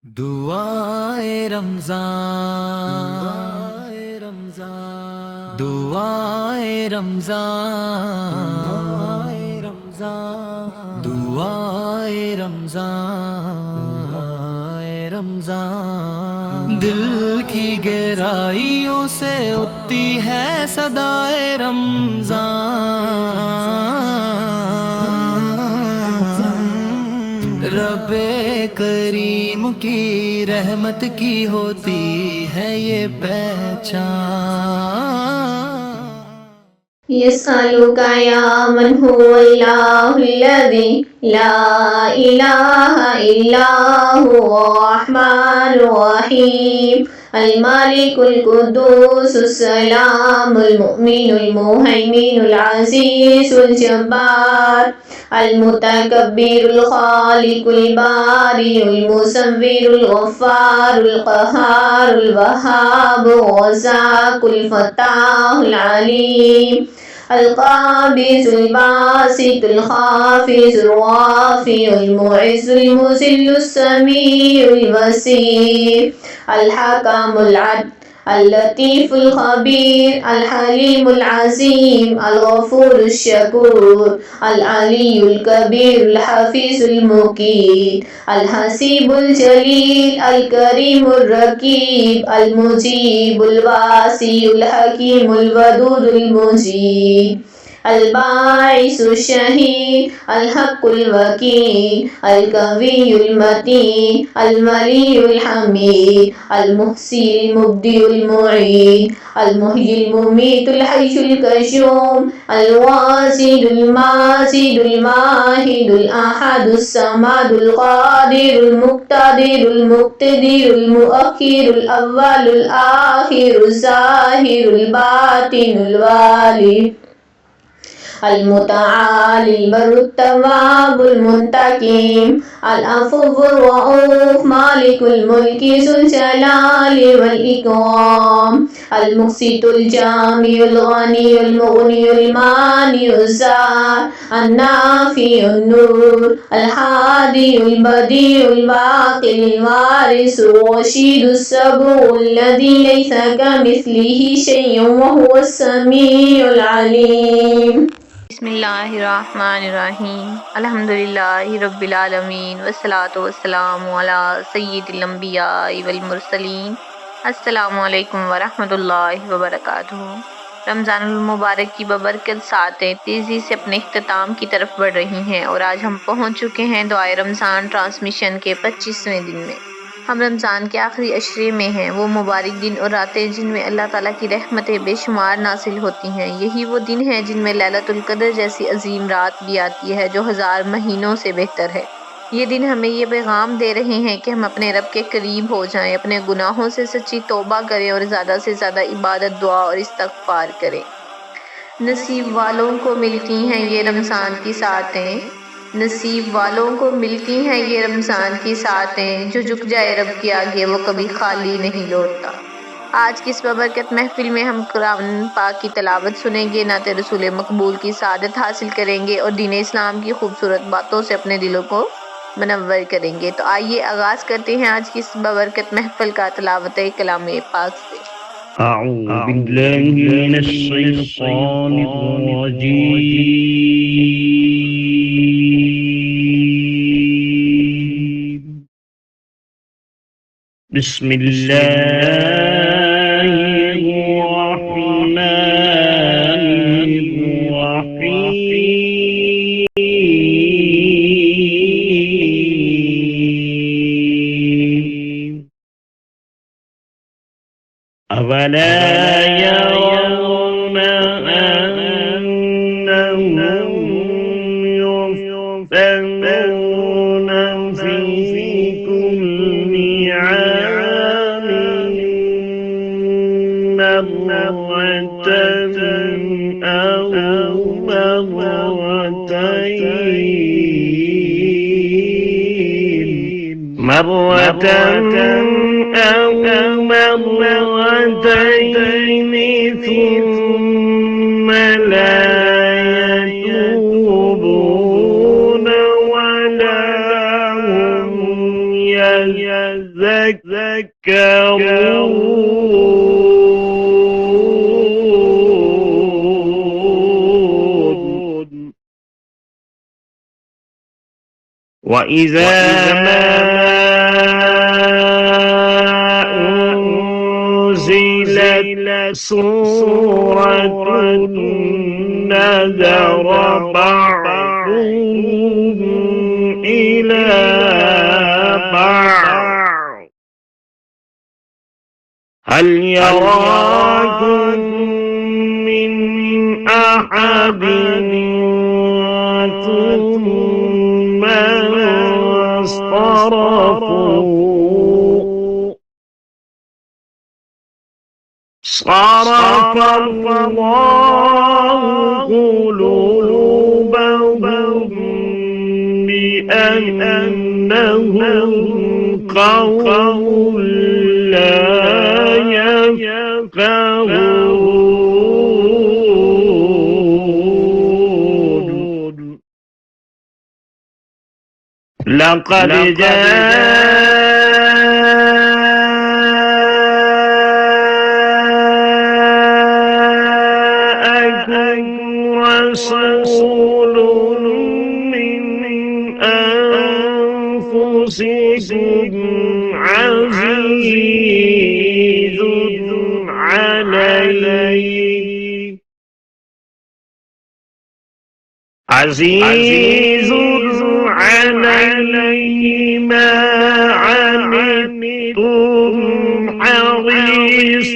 دعائے رمضان دعائے رمضان دعائے رمضان دل کی گہرائیوں سے اٹھتی ہے صدائے رمضان رب کریم کی رحمت کی ہوتی ہے یہ پہچان يسألك يا من هو الله الذي لا إله إلا هو الرحمن الرحيم الملك القدوس السلام المؤمن المهيمن العزيز الجبار المتكبر الخالق البارئ المصور الغفار القهار الوهاب الرزاق الفتاح العليم القابض الباسط الخافض الرافع المعز المذل السميع البصير الحكم العدل اللطيف الخبير الحليم العظيم الغفور الشكور العلي الكبير الحفيظ المقيت الحسيب الجليل الكريم الرقيب المجيب الواسع الحكيم الودود المجيب الباعث الشهيد الحق الوكيل القوي المتين الملي الحميد المحصي المبدئ المعيد المحيي المميت الحي القيوم الواجد الماجد الماهد الأحد الصمد القادر المقتدر المقتدر المؤخر الأول الآخر الظاهر الباطن الوالي المتعالي البر التواب المنتقم العفو الرؤوف مالك الملك ذو الجلال والإكرام المقسط الجامع الغني المغني المانع الزار النافع النور الهادي البديع الباقي الوارث الرشيد الصبور الذي ليس كمثله شيء وهو السميع العليم بسم اللہ الرحمن الرحیم الحمدللہ رب العالمین والصلاة والسلام علی سید الانبیاء والمرسلین السلام علیکم ورحمۃ اللہ وبرکاتہ۔ رمضان المبارک کی ببرکت ساعتیں تیزی سے اپنے اختتام کی طرف بڑھ رہی ہیں اور آج ہم پہنچ چکے ہیں دعائے رمضان ٹرانسمیشن کے 25ویں دن میں۔ ہم رمضان کے آخری عشرے میں ہیں، وہ مبارک دن اور راتیں جن میں اللہ تعالیٰ کی رحمتیں بے شمار نازل ہوتی ہیں۔ یہی وہ دن ہیں جن میں لیلۃ القدر جیسی عظیم رات بھی آتی ہے جو 1000 مہینوں سے بہتر ہے۔ یہ دن ہمیں یہ پیغام دے رہے ہیں کہ ہم اپنے رب کے قریب ہو جائیں، اپنے گناہوں سے سچی توبہ کریں اور زیادہ سے زیادہ عبادت، دعا اور استغفار کریں۔ نصیب والوں کو ملتی ہیں یہ رمضان کی ساعتیں، نصیب والوں کو ملتی ہیں یہ رمضان کی ساعتیں، جو جھک جائے رب کے آگے وہ کبھی خالی نہیں لوٹتا۔ آج کی اس ببرکت محفل میں ہم قرآن پاک کی تلاوت سنیں گے، نعت رسول مقبول کی سعادت حاصل کریں گے اور دین اسلام کی خوبصورت باتوں سے اپنے دلوں کو منور کریں گے۔ تو آئیے آغاز کرتے ہیں آج کی اس ببرکت محفل کا تلاوت کلام پاک سے۔ أعوذ بالله من الشيطان الرجيم بسم الله الرحمن الرحيم أولا يرون أنهم يفتنون في كل عام مرة أو مرتين ثم لا يتوبون ولا هم يذكرون وإذا ما أنزلت سورة نظر بعضهم إلى بعض هل يراكم من أحد ثم انصرفوا صرف الله قلوبهم بأنهم قوم لا يفقهون لقد جاءكم رسول من أنفسكم عزيز عليه ما عنتم حريص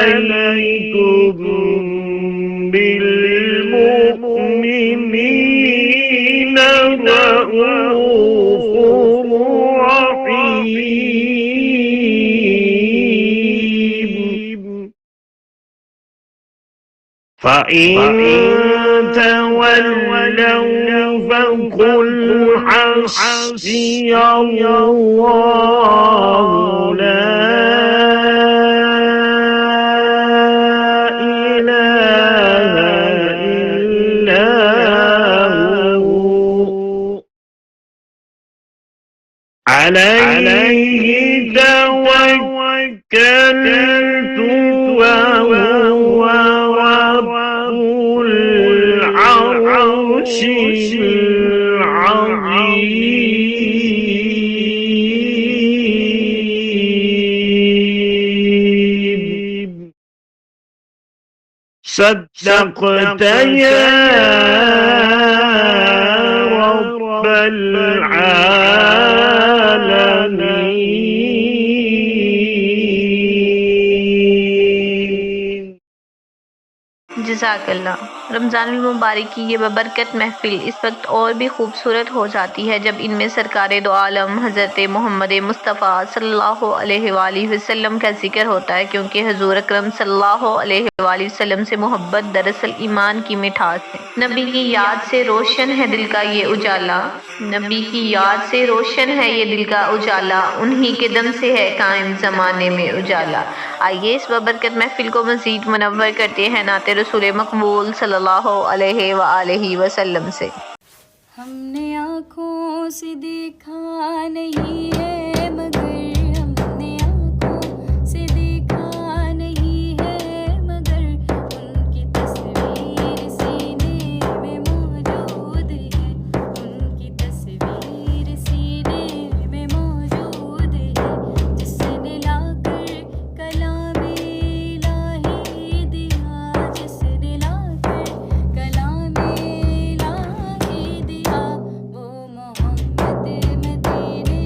عليكم بالمؤمنين رؤوف رحيم فإن تولوا فقل حسبي الله لا إله إلا هو عليه توكلت وهو رب العرش العظيم صدقت يا رب العالمين. جزاک اللہ. رمضان المبارک کی یہ ببرکت محفل اس وقت اور بھی خوبصورت ہو جاتی ہے جب ان میں سرکار دو عالم حضرت محمد مصطفیٰ صلی اللہ علیہ وآلہ وسلم کا ذکر ہوتا ہے، کیونکہ حضور اکرم صلی اللہ علیہ وآلہ وسلم سے محبت دراصل ایمان کی مٹھاس ہے. نبی کی یاد سے روشن ہے دل کا یہ اجالا، نبی کی یاد سے روشن ہے یہ دل کا اجالا، انہی کے دم سے ہے قائم زمانے میں اجالا. آئیے اس ببرکت محفل کو مزید منور کرتے ہیں نعت رسول مقبول صلی اللہ علیہ وآلہ وسلم سے. ہم نے آنکھوں سے دیکھا نہیں ہے مگر ہم نے آنکھوں سے دیکھا نہیں ہے مگر ان کی تصویر سینے میں موجود ہے، ان کی تصویر سینے میں موجود ہے، جس نے لا کر کلام الہی دیا، جس نے لا کر کلام الہی دیا، وہ محمد مدینے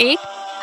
1,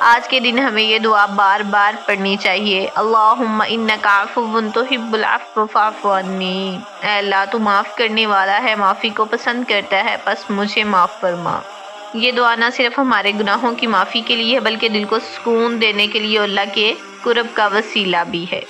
آج کے دن ہمیں یہ دعا بار بار پڑھنی چاہیے، اللہم انکا عفو تحب العفو فاعف عنی، اے اللہ تو معاف کرنے والا ہے، معافی کو پسند کرتا ہے، پس مجھے معاف فرما۔ یہ دعا نہ صرف ہمارے گناہوں کی معافی کے لیے ہے بلکہ دل کو سکون دینے کے لیے اللہ کے قرب کا وسیلہ بھی ہے۔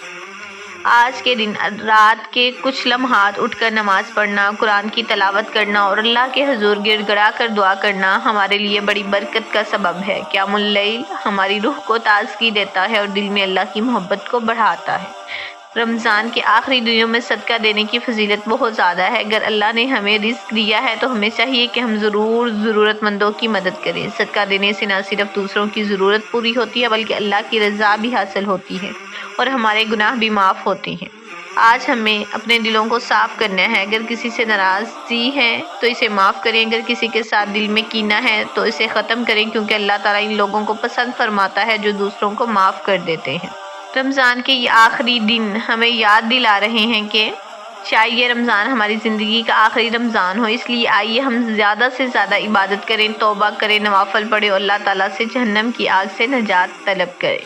آج کے دن رات کے کچھ لمحات اٹھ کر نماز پڑھنا، قرآن کی تلاوت کرنا اور اللہ کے حضور گڑ گڑا کر دعا کرنا ہمارے لیے بڑی برکت کا سبب ہے۔ قیام اللیل ہماری روح کو تازگی دیتا ہے اور دل میں اللہ کی محبت کو بڑھاتا ہے۔ رمضان کے آخری دنوں میں صدقہ دینے کی فضیلت بہت زیادہ ہے۔ اگر اللہ نے ہمیں رزق دیا ہے تو ہمیں چاہیے کہ ہم ضرور ضرورت مندوں کی مدد کریں۔ صدقہ دینے سے نہ صرف دوسروں کی ضرورت پوری ہوتی ہے بلکہ اللہ کی رضا بھی حاصل ہوتی ہے اور ہمارے گناہ بھی معاف ہوتے ہیں۔ آج ہمیں اپنے دلوں کو صاف کرنا ہے۔ اگر کسی سے ناراضی ہے تو اسے معاف کریں، اگر کسی کے ساتھ دل میں کینہ ہے تو اسے ختم کریں، کیونکہ اللہ تعالیٰ ان لوگوں کو پسند فرماتا ہے جو دوسروں کو معاف کر دیتے ہیں۔ رمضان کے یہ آخری دن ہمیں یاد دلا رہے ہیں کہ شاید یہ رمضان ہماری زندگی کا آخری رمضان ہو، اس لیے آئیے ہم زیادہ سے زیادہ عبادت کریں، توبہ کریں، نوافل پڑھیں اور اللہ تعالیٰ سے جہنم کی آگ سے نجات طلب کریں۔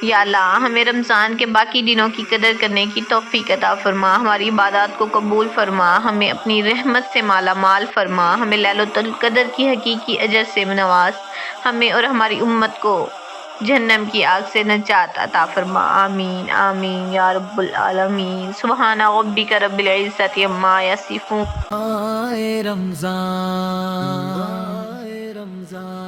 یا اللہ ہمیں رمضان کے باقی دنوں کی قدر کرنے کی توفیق عطا فرما، ہماری عبادات کو قبول فرما، ہمیں اپنی رحمت سے مالا مال فرما، ہمیں لیلۃ القدر کی حقیقی اجر سے نواز، ہمیں اور ہماری امت کو جہنم کی آگ سے نجات عطا فرما، آمین آمین یا رب العالمین۔ سبحان ربک رب العزت عما یصفون۔ آئے رمضان، آئے رمضان۔